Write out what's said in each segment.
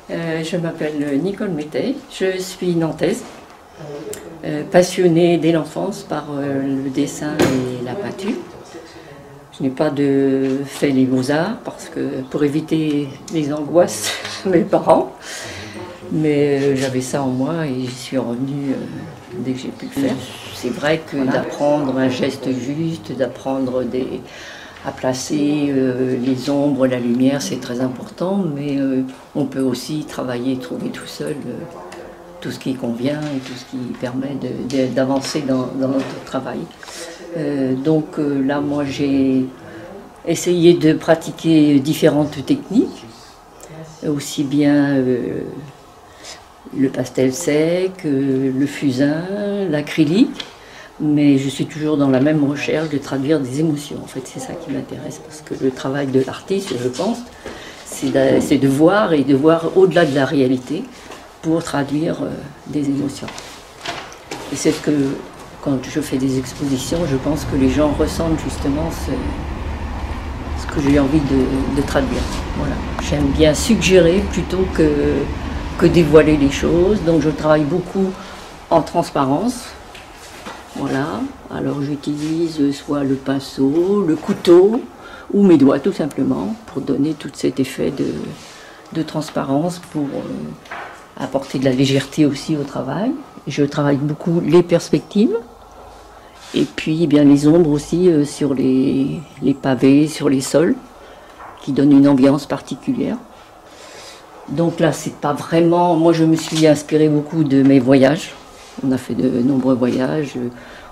Je m'appelle Nicole Mété, je suis nantaise, passionnée dès l'enfance par le dessin et la peinture. Je n'ai pas fait les beaux-arts parce que pour éviter les angoisses de mes parents, mais j'avais ça en moi et j'y suis revenue dès que j'ai pu le faire. C'est vrai que d'apprendre un geste juste, d'apprendre à placer les ombres, la lumière, c'est très important, mais on peut aussi travailler, trouver tout seul tout ce qui convient et tout ce qui permet d'avancer dans notre travail. Là, moi, j'ai essayé de pratiquer différentes techniques, aussi bien le pastel sec, le fusain, l'acrylique. Mais je suis toujours dans la même recherche de traduire des émotions. En fait, c'est ça qui m'intéresse, parce que le travail de l'artiste, je pense, c'est de voir et de voir au-delà de la réalité pour traduire des émotions. Et c'est ce que, quand je fais des expositions, je pense que les gens ressentent justement ce que j'ai envie de traduire. Voilà. J'aime bien suggérer plutôt que dévoiler les choses. Donc je travaille beaucoup en transparence. Voilà, alors j'utilise soit le pinceau, le couteau ou mes doigts tout simplement pour donner tout cet effet de transparence, pour apporter de la légèreté aussi au travail. Je travaille beaucoup les perspectives et puis bien les ombres aussi sur les pavés, sur les sols, qui donnent une ambiance particulière. Donc là, c'est pas vraiment... Moi, je me suis inspirée beaucoup de mes voyages. On a fait de nombreux voyages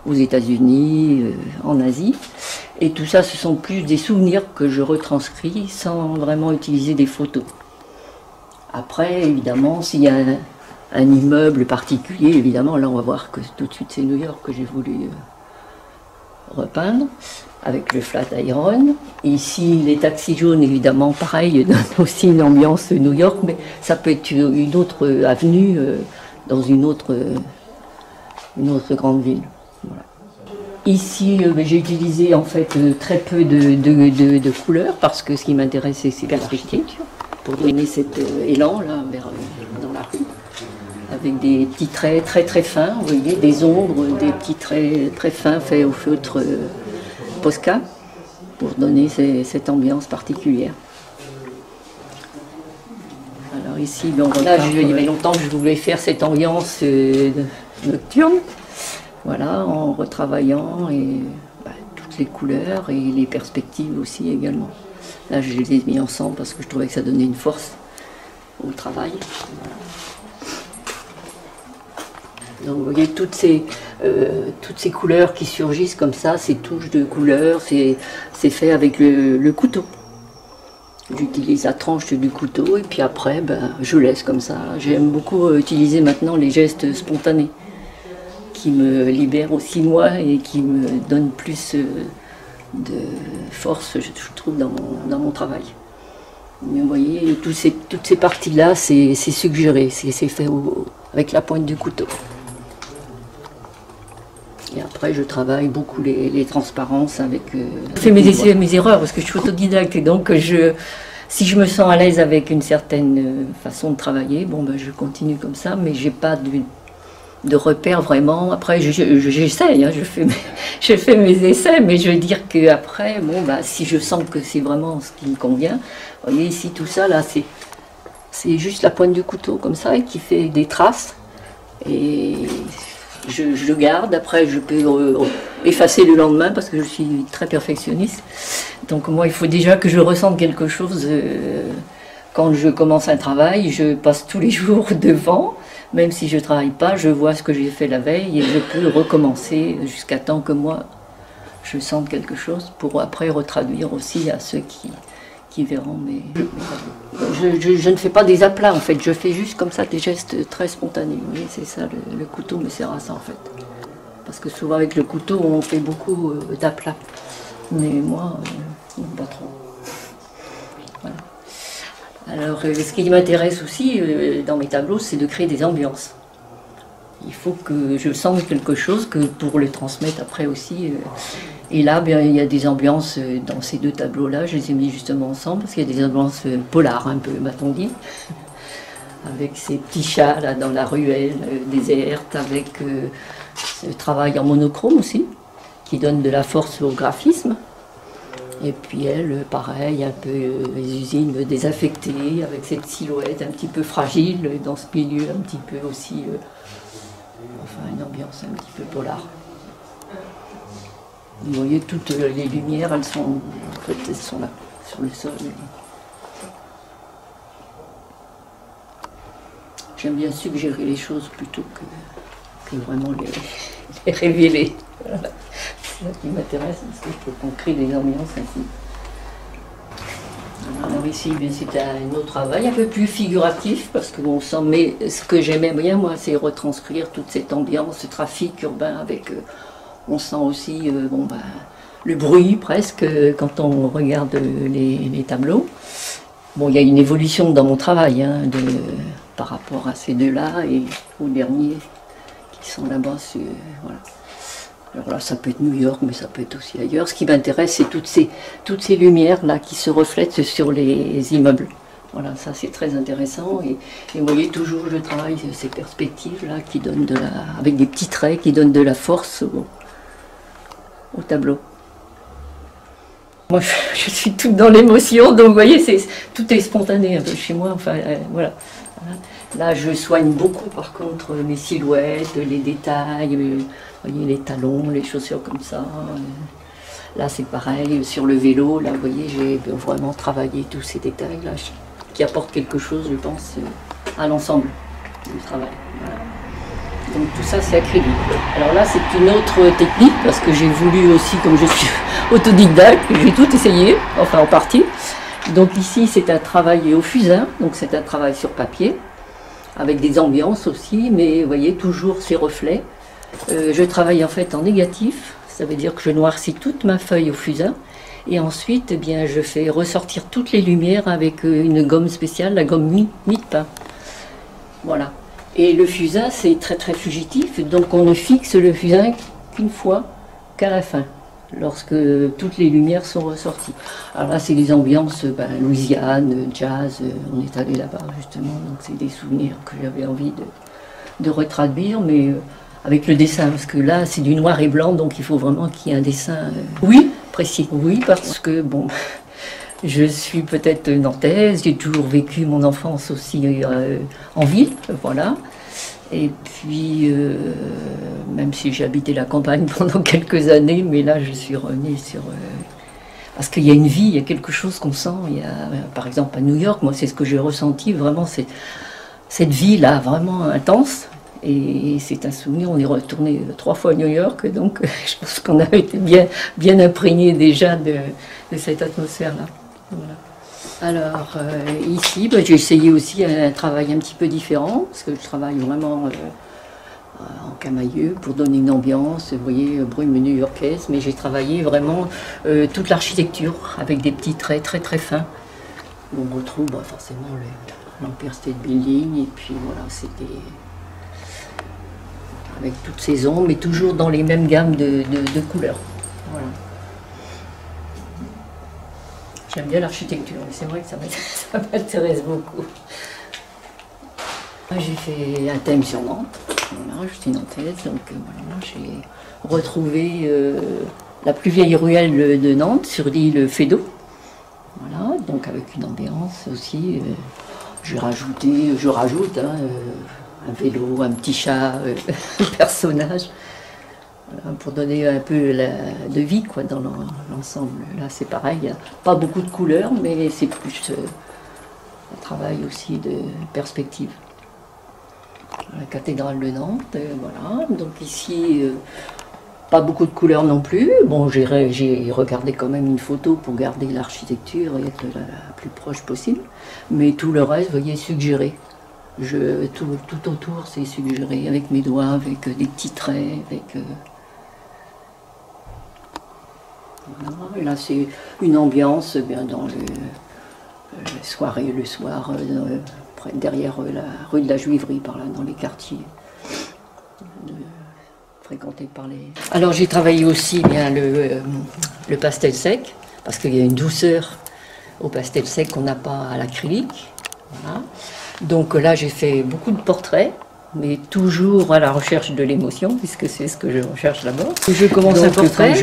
aux États-Unis, en Asie. Et tout ça, ce sont plus des souvenirs que je retranscris sans vraiment utiliser des photos. Après, évidemment, s'il y a un immeuble particulier, évidemment, là, on va voir que tout de suite, c'est New York que j'ai voulu repeindre, avec le flat iron. Et ici, les taxis jaunes, évidemment, pareil, donnent aussi une ambiance New York, mais ça peut être une autre avenue dans une autre grande ville. Voilà. Ici, j'ai utilisé en fait très peu de couleurs, parce que ce qui m'intéressait, c'est l'architecture, pour donner cet élan là, dans la rue, avec des petits traits très très fins, vous voyez, des ombres, des petits traits très fins faits au feutre Posca, pour donner cette ambiance particulière. Alors ici, bon, là, il y avait longtemps que je voulais faire cette ambiance nocturne, voilà, en retravaillant toutes les couleurs et les perspectives aussi également. Là, je les ai mis ensemble parce que je trouvais que ça donnait une force au travail. Voilà. Donc vous voyez toutes ces couleurs qui surgissent comme ça, ces touches de couleurs, c'est fait avec le couteau. J'utilise la tranche du couteau et puis après je laisse comme ça. J'aime beaucoup utiliser maintenant les gestes spontanés qui me libèrent aussi moi et qui me donnent plus de force, je trouve, dans mon travail. Mais vous voyez, toutes ces parties-là, c'est suggéré, c'est fait avec la pointe du couteau. Et après, je travaille beaucoup les transparences avec... Je fais mes essais et mes erreurs parce que je suis autodidacte et donc si je me sens à l'aise avec une certaine façon de travailler, bon, je continue comme ça, mais j'ai pas de repères vraiment. Après, j'essaye, hein, je fais mes essais, mais je veux dire qu'après, bon, si je sens que c'est vraiment ce qui me convient, vous voyez ici, tout ça, là, c'est juste la pointe du couteau comme ça et qui fait des traces. Et je le garde, après je peux effacer le lendemain parce que je suis très perfectionniste. Donc moi il faut déjà que je ressente quelque chose quand je commence un travail. Je passe tous les jours devant, même si je ne travaille pas, je vois ce que j'ai fait la veille et je peux recommencer jusqu'à temps que moi je sente quelque chose pour après retraduire aussi à ceux qui verront. Mais je ne fais pas des aplats en fait, je fais juste comme ça des gestes très spontanés. Oui, c'est ça, le couteau me sert à ça en fait. Parce que souvent avec le couteau on fait beaucoup d'aplats. Mais moi, pas trop. Voilà. Alors ce qui m'intéresse aussi dans mes tableaux, c'est de créer des ambiances. Il faut que je sente quelque chose que pour le transmettre après aussi. Et là, il y a des ambiances dans ces deux tableaux-là, je les ai mis justement ensemble parce qu'il y a des ambiances polars un peu, m'a-t-on dit. avec ces petits chats là dans la ruelle déserte, avec ce travail en monochrome aussi, qui donne de la force au graphisme. Et puis elle, pareil, un peu les usines désaffectées, avec cette silhouette un petit peu fragile, dans ce milieu un petit peu aussi, enfin une ambiance un petit peu polar. Vous voyez, toutes les lumières, elles sont là, sur le sol. J'aime bien suggérer les choses plutôt que vraiment les révéler. Voilà. C'est ça qui m'intéresse, parce que je trouve qu'on crée des ambiances ainsi. Alors ici, c'est un autre travail un peu plus figuratif, parce qu'on sent, mais ce que j'aimais bien, moi, c'est retranscrire toute cette ambiance, ce trafic urbain, avec, on sent aussi le bruit presque, quand on regarde les tableaux. Bon, il y a une évolution dans mon travail, hein, par rapport à ces deux-là, et aux derniers qui sont là-bas, voilà. Alors là, ça peut être New York, mais ça peut être aussi ailleurs. Ce qui m'intéresse, c'est toutes ces lumières-là qui se reflètent sur les immeubles. Voilà, ça c'est très intéressant. Et vous voyez, toujours je travaille ces perspectives-là qui donnent avec des petits traits qui donnent de la force au tableau. Moi, je suis toute dans l'émotion, donc vous voyez, tout est spontané un peu chez moi. Enfin, voilà. Là, je soigne beaucoup, par contre, mes silhouettes, les détails, vous voyez, les talons, les chaussures comme ça. Là, c'est pareil, sur le vélo, là, vous voyez, j'ai vraiment travaillé tous ces détails-là, qui apportent quelque chose, je pense, à l'ensemble du travail. Voilà. Donc tout ça, c'est acrylique. Alors là, c'est une autre technique, parce que j'ai voulu aussi, comme je suis autodidacte, j'ai tout essayé, enfin en partie. Donc ici, c'est un travail au fusain, donc c'est un travail sur papier, avec des ambiances aussi, mais vous voyez, toujours ces reflets. Je travaille en fait en négatif, ça veut dire que je noircis toute ma feuille au fusain, et ensuite, eh bien, je fais ressortir toutes les lumières avec une gomme spéciale, la gomme mie de pain. Voilà. Et le fusain, c'est très très fugitif, donc on ne fixe le fusain qu'une fois, qu'à la fin, lorsque toutes les lumières sont ressorties. Alors là, c'est des ambiances Louisiane, jazz, on est allé là-bas justement, donc c'est des souvenirs que j'avais envie de retraduire, mais avec le dessin, parce que là, c'est du noir et blanc, donc il faut vraiment qu'il y ait un dessin, oui, précis. Oui, parce que, bon, je suis peut-être nantaise, j'ai toujours vécu mon enfance aussi en ville, voilà. Et puis, même si j'ai habité la campagne pendant quelques années, mais là je suis revenue sur... parce qu'il y a une vie, il y a quelque chose qu'on sent. Il y a, par exemple à New York, moi c'est ce que j'ai ressenti, vraiment cette vie-là, vraiment intense. Et c'est un souvenir, on est retourné 3 fois à New York, donc je pense qu'on a été bien imprégné déjà de cette atmosphère-là. Voilà. Alors ici, j'ai essayé aussi un travail un petit peu différent, parce que je travaille vraiment en camailleux pour donner une ambiance, vous voyez, brume new-yorkaise, mais j'ai travaillé vraiment toute l'architecture avec des petits traits très très fins. On retrouve forcément l'Empire State Building, et puis voilà, c'était avec toutes ces ombres, mais toujours dans les mêmes gammes de couleurs. Voilà. J'aime bien l'architecture, mais c'est vrai que ça m'intéresse beaucoup. J'ai fait un thème sur Nantes, voilà, je suis nantaise, donc voilà, j'ai retrouvé la plus vieille ruelle de Nantes sur l'île Feydeau. Voilà, donc avec une ambiance aussi, je rajoute un vélo, un petit chat, un personnage. Voilà, pour donner un peu de vie quoi, dans l'ensemble. Là c'est pareil, il n'y a pas beaucoup de couleurs, mais c'est plus un travail aussi de perspective. La cathédrale de Nantes, voilà. Donc ici, pas beaucoup de couleurs non plus. Bon, j'ai regardé quand même une photo pour garder l'architecture et être la plus proche possible. Mais tout le reste, vous voyez, suggéré. Tout autour, c'est suggéré avec mes doigts, avec des petits traits, avec... Voilà. Là, c'est une ambiance bien dans le soir, derrière la rue de la Juiverie, par là, dans les quartiers fréquentés par les... Alors, j'ai travaillé aussi bien le pastel sec, parce qu'il y a une douceur au pastel sec qu'on n'a pas à l'acrylique. Voilà. Donc là, j'ai fait beaucoup de portraits, mais toujours à la recherche de l'émotion, puisque c'est ce que je recherche d'abord. Je commence un portrait,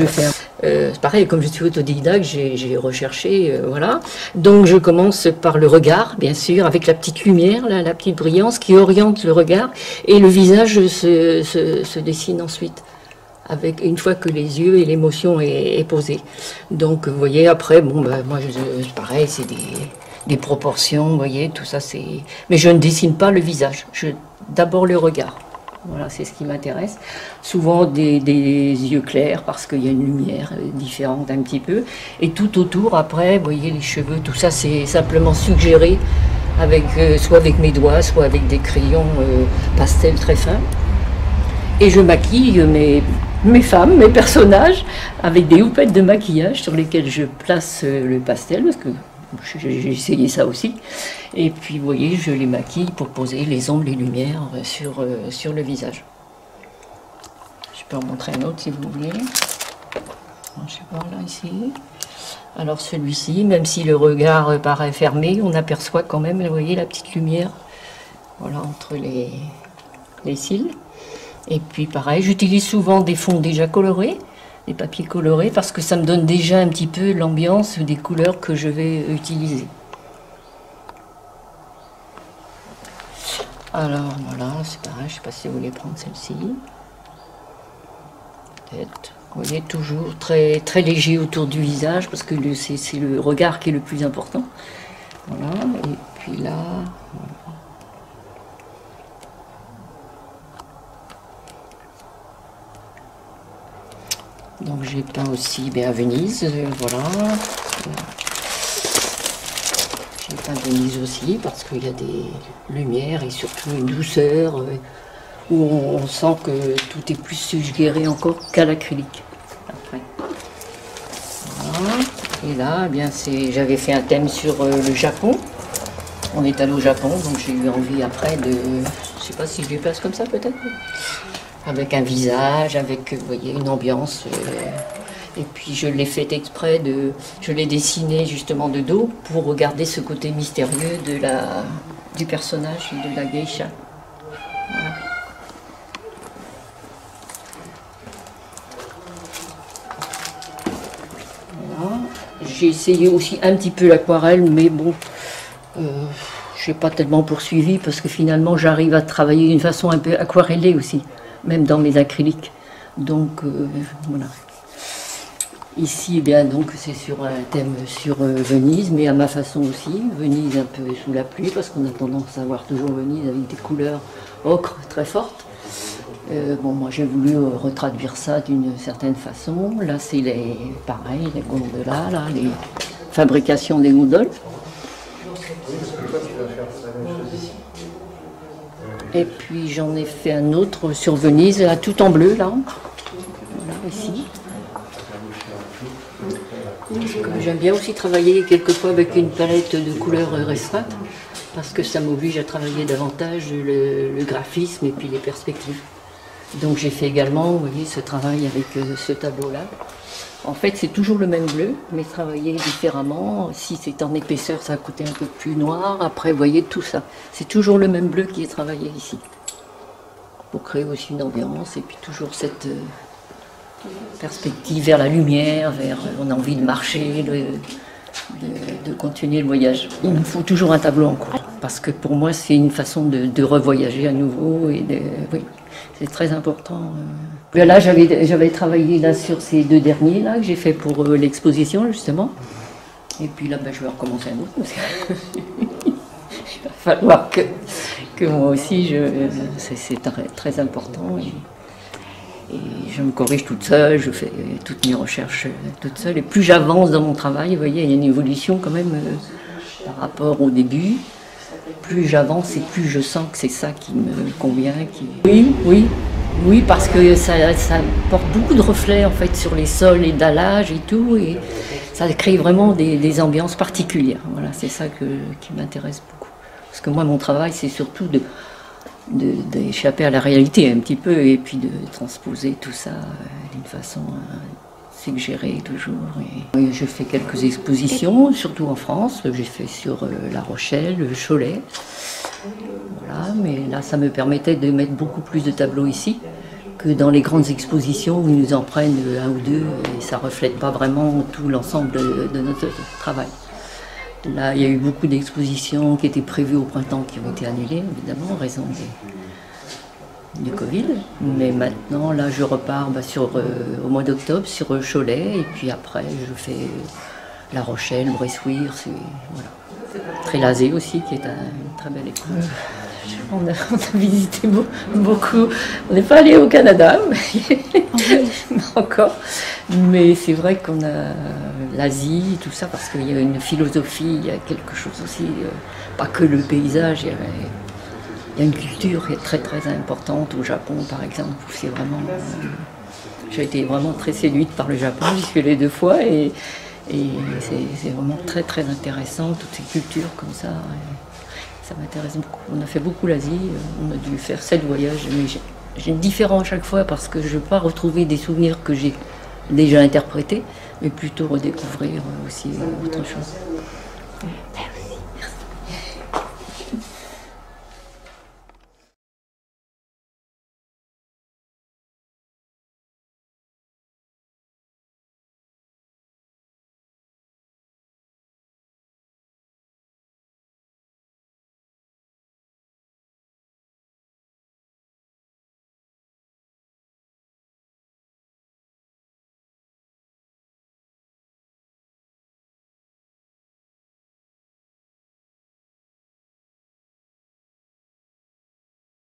pareil, comme je suis autodidacte, j'ai recherché, voilà. Donc je commence par le regard, bien sûr, avec la petite lumière, là, la petite brillance qui oriente le regard, et le visage se dessine ensuite, avec, une fois que les yeux et l'émotion est posée. Donc vous voyez, après, bon, ben, moi, pareil, c'est des proportions, vous voyez, tout ça, c'est... Mais je ne dessine pas le visage, d'abord le regard. Voilà, c'est ce qui m'intéresse. Souvent des yeux clairs, parce qu'il y a une lumière différente un petit peu. Et tout autour, après, vous voyez, les cheveux, tout ça, c'est simplement suggéré, avec, soit avec mes doigts, soit avec des crayons pastel très fins. Et je maquille mes femmes, mes personnages, avec des houppettes de maquillage sur lesquelles je place le pastel, parce que j'ai essayé ça aussi. Et puis, vous voyez, je les maquille pour poser les ombres, les lumières sur le visage. Je peux en montrer un autre si vous voulez. Je sais pas, là, ici. Alors celui-ci, même si le regard paraît fermé, on aperçoit quand même, vous voyez, la petite lumière, voilà, entre les cils. Et puis pareil, j'utilise souvent des fonds déjà colorés, des papiers colorés, parce que ça me donne déjà un petit peu l'ambiance des couleurs que je vais utiliser. Alors voilà, c'est pareil, je ne sais pas si vous voulez prendre celle-ci. Peut-être. Vous voyez, toujours très, très léger autour du visage, parce que c'est le regard qui est le plus important. Voilà, et puis là... Voilà. Donc j'ai peint aussi à Venise, voilà. J'ai peint Venise aussi parce qu'il y a des lumières et surtout une douceur où on sent que tout est plus suggéré encore qu'à l'acrylique. Après. Voilà. Et là, eh bien j'avais fait un thème sur le Japon. On est allé au Japon, donc j'ai eu envie après de... Je sais pas si je les place comme ça peut-être. Avec un visage, avec, vous voyez, une ambiance. Et puis je l'ai fait exprès, je l'ai dessiné justement de dos pour regarder ce côté mystérieux du personnage de la geisha. Voilà. Voilà. J'ai essayé aussi un petit peu l'aquarelle, mais bon, je n'ai pas tellement poursuivi parce que finalement j'arrive à travailler d'une façon un peu aquarellée aussi, même dans mes acryliques. Donc voilà. Ici, eh bien, donc c'est sur un thème sur Venise, mais à ma façon aussi. Venise un peu sous la pluie, parce qu'on a tendance à voir toujours Venise avec des couleurs ocre très fortes. Bon, moi j'ai voulu retraduire ça d'une certaine façon. Là, c'est pareil, les gondolas, là, les fabrications des gondoles. Et puis j'en ai fait un autre sur Venise, là, tout en bleu, là. Voilà, ici. J'aime bien aussi travailler quelquefois avec une palette de couleurs restreinte, parce que ça m'oblige à travailler davantage le graphisme et puis les perspectives. Donc j'ai fait également, vous voyez, ce travail avec ce tableau-là. En fait, c'est toujours le même bleu, mais travaillé différemment. Si c'est en épaisseur, ça a coûté un peu plus noir. Après, vous voyez, tout ça. C'est toujours le même bleu qui est travaillé ici. Pour créer aussi une ambiance, et puis toujours cette perspective vers la lumière, on a envie de marcher, de continuer le voyage. Il me faut toujours un tableau en cours, parce que pour moi, c'est une façon de revoyager à nouveau, et oui. C'est très important. Là, j'avais travaillé là, sur ces deux derniers là, que j'ai fait pour l'exposition, justement. Et puis là, ben, je vais recommencer un autre. Parce que il va falloir que moi aussi, c'est très, très important. Et je me corrige toute seule, je fais toutes mes recherches toute seule. Et plus j'avance dans mon travail, vous voyez, il y a une évolution quand même par rapport au début. Plus j'avance et plus je sens que c'est ça qui me convient. Oui, parce que ça porte beaucoup de reflets en fait sur les sols et dallages et tout, et ça crée vraiment des ambiances particulières. Voilà, c'est ça qui m'intéresse beaucoup. Parce que moi, mon travail, c'est surtout d'échapper à la réalité un petit peu, et puis de transposer tout ça d'une façon c'est que gérer toujours. Et je fais quelques expositions, surtout en France. J'ai fait sur La Rochelle, le Cholet. Voilà, mais là, ça me permettait de mettre beaucoup plus de tableaux ici que dans les grandes expositions où ils nous en prennent un ou deux et ça ne reflète pas vraiment tout l'ensemble de notre travail. Là, il y a eu beaucoup d'expositions qui étaient prévues au printemps qui ont été annulées, évidemment, en raison du Covid. Mais maintenant, là, je repars au mois d'octobre sur Cholet et puis après, je fais La Rochelle, Bressuire, voilà. Trélazé aussi, qui est une très belle école. On a visité beaucoup. On n'est pas allé au Canada, mais encore. Mais c'est vrai qu'on a l'Asie, tout ça, parce qu'il y a une philosophie, il y a quelque chose aussi, pas que le paysage, il y a une culture qui est très très importante au Japon, par exemple, où c'est vraiment... j'ai été vraiment très séduite par le Japon, j'y suis allée 2 fois, et c'est vraiment très très intéressant, toutes ces cultures comme ça. Ça m'intéresse beaucoup. On a fait beaucoup l'Asie, on a dû faire 7 voyages, mais j'ai différent à chaque fois parce que je ne veux pas retrouver des souvenirs que j'ai déjà interprétés, mais plutôt redécouvrir aussi autre chose.